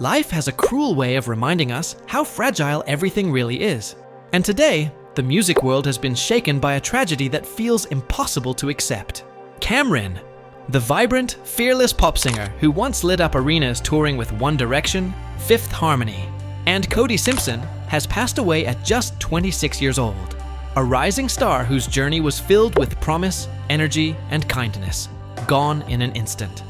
Life has a cruel way of reminding us how fragile everything really is. And today, the music world has been shaken by a tragedy that feels impossible to accept. Camryn, the vibrant, fearless pop singer who once lit up arenas touring with One Direction, Fifth Harmony, and Cody Simpson, has passed away at just 26 years old. A rising star whose journey was filled with promise, energy, and kindness, gone in an instant.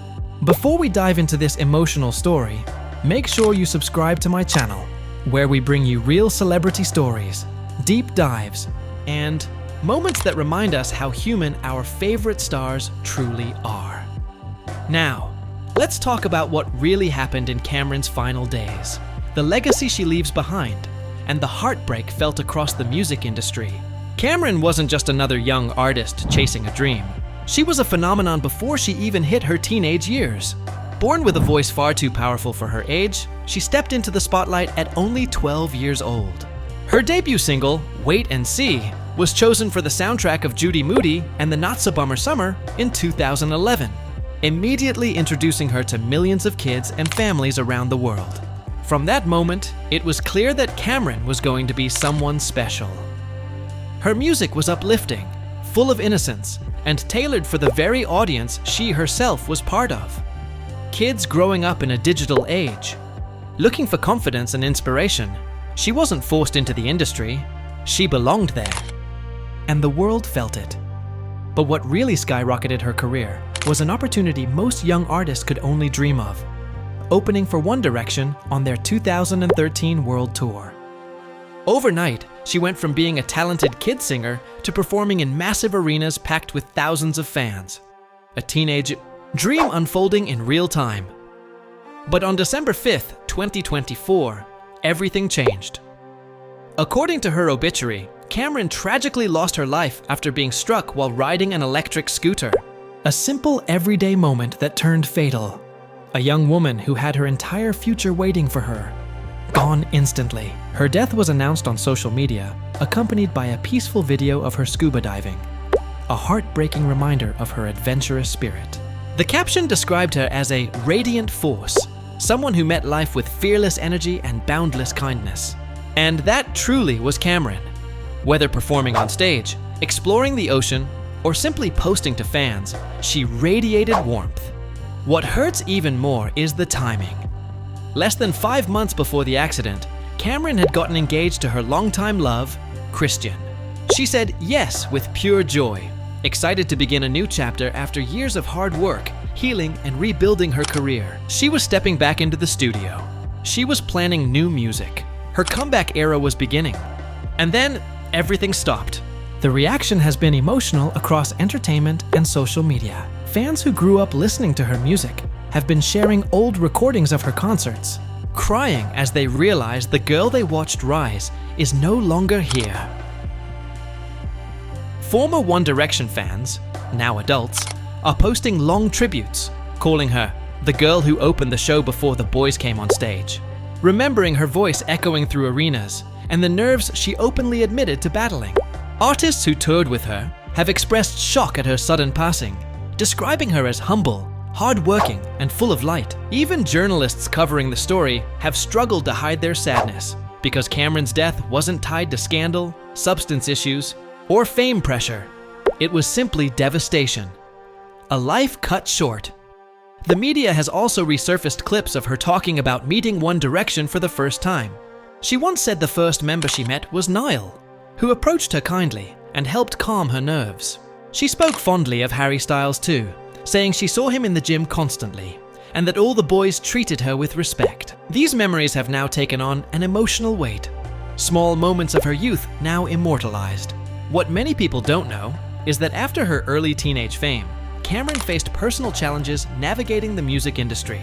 Before we dive into this emotional story, make sure you subscribe to my channel, where we bring you real celebrity stories, deep dives, and moments that remind us how human our favorite stars truly are. Now, let's talk about what really happened in Camryn's final days, the legacy she leaves behind, and the heartbreak felt across the music industry. Camryn wasn't just another young artist chasing a dream. She was a phenomenon before she even hit her teenage years. Born with a voice far too powerful for her age, she stepped into the spotlight at only 12 years old. Her debut single, Wait and See, was chosen for the soundtrack of Judy Moody and the Not So Bummer Summer in 2011, immediately introducing her to millions of kids and families around the world. From that moment, it was clear that Camryn was going to be someone special. Her music was uplifting, full of innocence, and tailored for the very audience she herself was part of. Kids growing up in a digital age. Looking for confidence and inspiration, she wasn't forced into the industry, she belonged there. And the world felt it. But what really skyrocketed her career was an opportunity most young artists could only dream of, opening for One Direction on their 2013 world tour. Overnight, she went from being a talented kid singer to performing in massive arenas packed with thousands of fans. A teenage dream unfolding in real time. But on December 5th, 2024, everything changed. According to her obituary, Camryn tragically lost her life after being struck while riding an electric scooter. A simple everyday moment that turned fatal. A young woman who had her entire future waiting for her. Gone instantly. Her death was announced on social media, accompanied by a peaceful video of her scuba diving. A heartbreaking reminder of her adventurous spirit. The caption described her as a radiant force, someone who met life with fearless energy and boundless kindness. And that truly was Camryn. Whether performing on stage, exploring the ocean, or simply posting to fans, she radiated warmth. What hurts even more is the timing. Less than 5 months before the accident, Camryn had gotten engaged to her longtime love, Christian. She said yes with pure joy, excited to begin a new chapter after years of hard work, healing, and rebuilding her career. She was stepping back into the studio. She was planning new music. Her comeback era was beginning. And then, everything stopped. The reaction has been emotional across entertainment and social media. Fans who grew up listening to her music have been sharing old recordings of her concerts, crying as they realize the girl they watched rise is no longer here. Former One Direction fans, now adults, are posting long tributes, calling her the girl who opened the show before the boys came on stage, remembering her voice echoing through arenas and the nerves she openly admitted to battling. Artists who toured with her have expressed shock at her sudden passing, describing her as humble, hard-working, and full of light. Even journalists covering the story have struggled to hide their sadness because Camryn's death wasn't tied to scandal, substance issues, or fame pressure. It was simply devastation. A life cut short. The media has also resurfaced clips of her talking about meeting One Direction for the first time. She once said the first member she met was Niall, who approached her kindly and helped calm her nerves. She spoke fondly of Harry Styles too, saying she saw him in the gym constantly, and that all the boys treated her with respect. These memories have now taken on an emotional weight. Small moments of her youth now immortalized. What many people don't know is that after her early teenage fame, Camryn faced personal challenges navigating the music industry.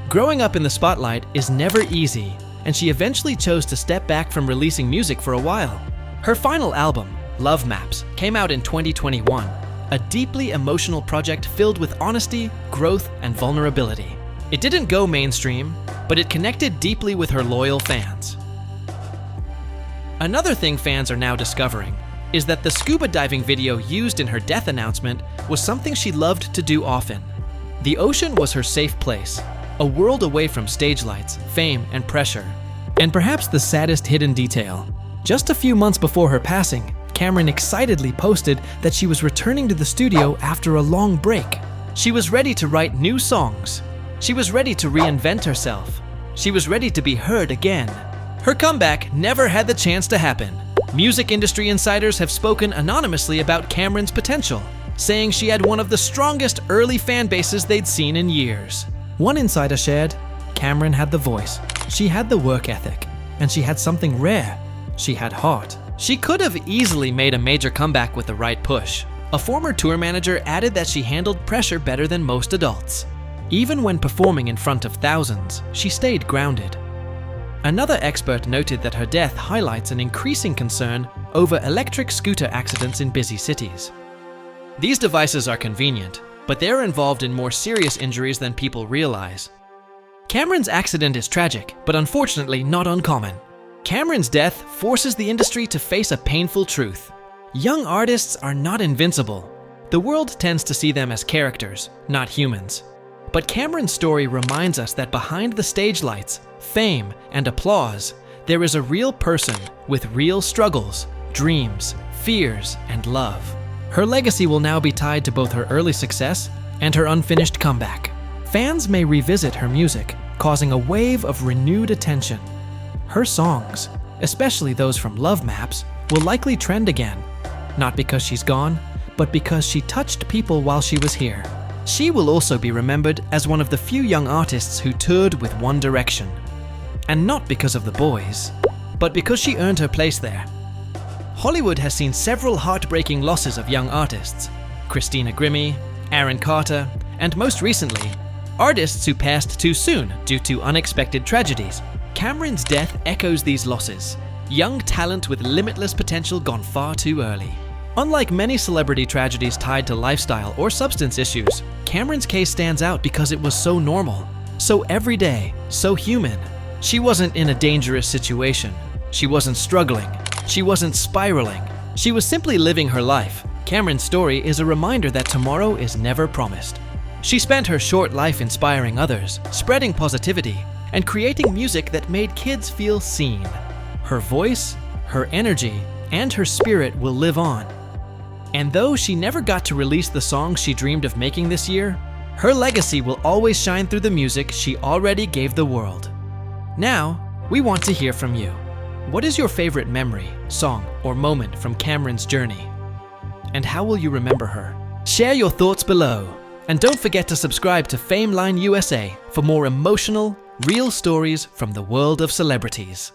Growing up in the spotlight is never easy, and she eventually chose to step back from releasing music for a while. Her final album, Love Maps, came out in 2021. A deeply emotional project filled with honesty, growth, and vulnerability. It didn't go mainstream, but it connected deeply with her loyal fans. Another thing fans are now discovering is that the scuba diving video used in her death announcement was something she loved to do often. The ocean was her safe place, a world away from stage lights, fame, and pressure. And perhaps the saddest hidden detail, just a few months before her passing, Camryn excitedly posted that she was returning to the studio after a long break. She was ready to write new songs. She was ready to reinvent herself. She was ready to be heard again. Her comeback never had the chance to happen. Music industry insiders have spoken anonymously about Camryn's potential, saying she had one of the strongest early fan bases they'd seen in years. One insider shared, Camryn had the voice, she had the work ethic, and she had something rare. She had heart. She could have easily made a major comeback with the right push. A former tour manager added that she handled pressure better than most adults. Even when performing in front of thousands, she stayed grounded. Another expert noted that her death highlights an increasing concern over electric scooter accidents in busy cities. These devices are convenient, but they're involved in more serious injuries than people realize. Camryn's accident is tragic, but unfortunately not uncommon. Camryn's death forces the industry to face a painful truth. Young artists are not invincible. The world tends to see them as characters, not humans. But Camryn's story reminds us that behind the stage lights, fame, and applause, there is a real person with real struggles, dreams, fears, and love. Her legacy will now be tied to both her early success and her unfinished comeback. Fans may revisit her music, causing a wave of renewed attention. Her songs, especially those from Love Maps, will likely trend again, not because she's gone, but because she touched people while she was here. She will also be remembered as one of the few young artists who toured with One Direction. And not because of the boys, but because she earned her place there. Hollywood has seen several heartbreaking losses of young artists. Christina Grimmie, Aaron Carter, and most recently, artists who passed too soon due to unexpected tragedies. Camryn's death echoes these losses. Young talent with limitless potential gone far too early. Unlike many celebrity tragedies tied to lifestyle or substance issues, Camryn's case stands out because it was so normal, so everyday, so human. She wasn't in a dangerous situation. She wasn't struggling. She wasn't spiraling. She was simply living her life. Camryn's story is a reminder that tomorrow is never promised. She spent her short life inspiring others, spreading positivity, and creating music that made kids feel seen. Her voice, her energy, and her spirit will live on. And though she never got to release the songs she dreamed of making this year, her legacy will always shine through the music she already gave the world. Now, we want to hear from you. What is your favorite memory, song, or moment from Camryn's journey? And how will you remember her? Share your thoughts below. And don't forget to subscribe to Fameline USA for more emotional, real stories from the world of celebrities.